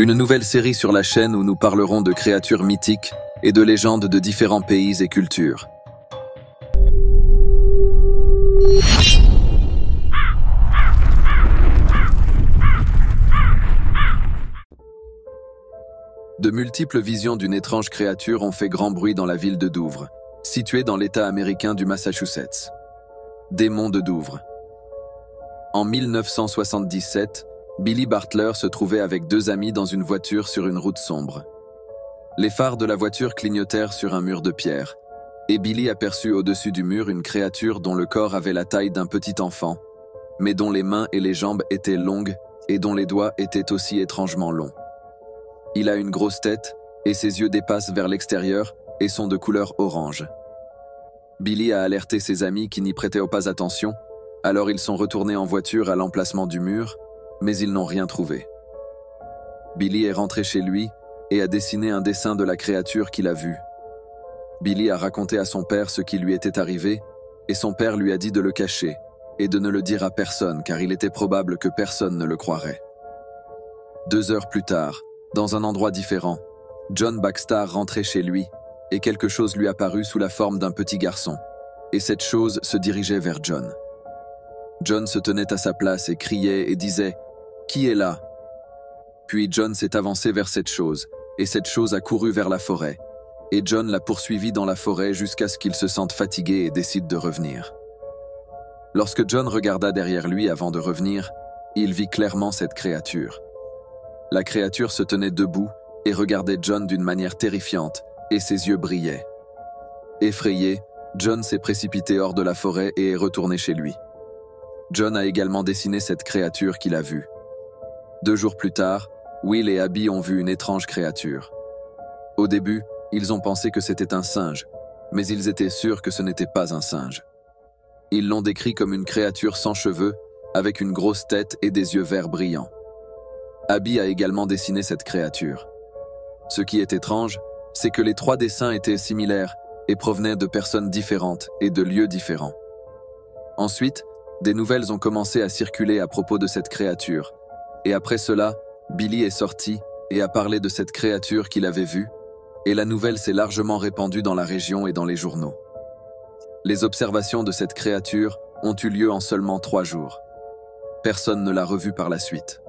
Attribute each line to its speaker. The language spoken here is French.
Speaker 1: Une nouvelle série sur la chaîne où nous parlerons de créatures mythiques et de légendes de différents pays et cultures. De multiples visions d'une étrange créature ont fait grand bruit dans la ville de Douvres, située dans l'État américain du Massachusetts. Démon de Douvres. En 1977, Billy Bartler se trouvait avec deux amis dans une voiture sur une route sombre. Les phares de la voiture clignotèrent sur un mur de pierre, et Billy aperçut au-dessus du mur une créature dont le corps avait la taille d'un petit enfant, mais dont les mains et les jambes étaient longues et dont les doigts étaient aussi étrangement longs. Il a une grosse tête, et ses yeux dépassent vers l'extérieur et sont de couleur orange. Billy a alerté ses amis qui n'y prêtaient pas attention, alors ils sont retournés en voiture à l'emplacement du mur, mais ils n'ont rien trouvé. Billy est rentré chez lui et a dessiné un dessin de la créature qu'il a vue. Billy a raconté à son père ce qui lui était arrivé, et son père lui a dit de le cacher et de ne le dire à personne car il était probable que personne ne le croirait. 2 heures plus tard, dans un endroit différent, John Baxter rentrait chez lui et quelque chose lui apparut sous la forme d'un petit garçon, et cette chose se dirigeait vers John. John se tenait à sa place et criait et disait « Qui est là ?» Puis John s'est avancé vers cette chose, et cette chose a couru vers la forêt, et John l'a poursuivi dans la forêt jusqu'à ce qu'il se sente fatigué et décide de revenir. Lorsque John regarda derrière lui avant de revenir, il vit clairement cette créature. La créature se tenait debout et regardait John d'une manière terrifiante, et ses yeux brillaient. Effrayé, John s'est précipité hors de la forêt et est retourné chez lui. John a également dessiné cette créature qu'il a vue. 2 jours plus tard, Will et Abby ont vu une étrange créature. Au début, ils ont pensé que c'était un singe, mais ils étaient sûrs que ce n'était pas un singe. Ils l'ont décrit comme une créature sans cheveux, avec une grosse tête et des yeux verts brillants. Abby a également dessiné cette créature. Ce qui est étrange, c'est que les 3 dessins étaient similaires et provenaient de personnes différentes et de lieux différents. Ensuite, des nouvelles ont commencé à circuler à propos de cette créature, et après cela, Billy est sorti et a parlé de cette créature qu'il avait vue, et la nouvelle s'est largement répandue dans la région et dans les journaux. Les observations de cette créature ont eu lieu en seulement 3 jours. Personne ne l'a revue par la suite.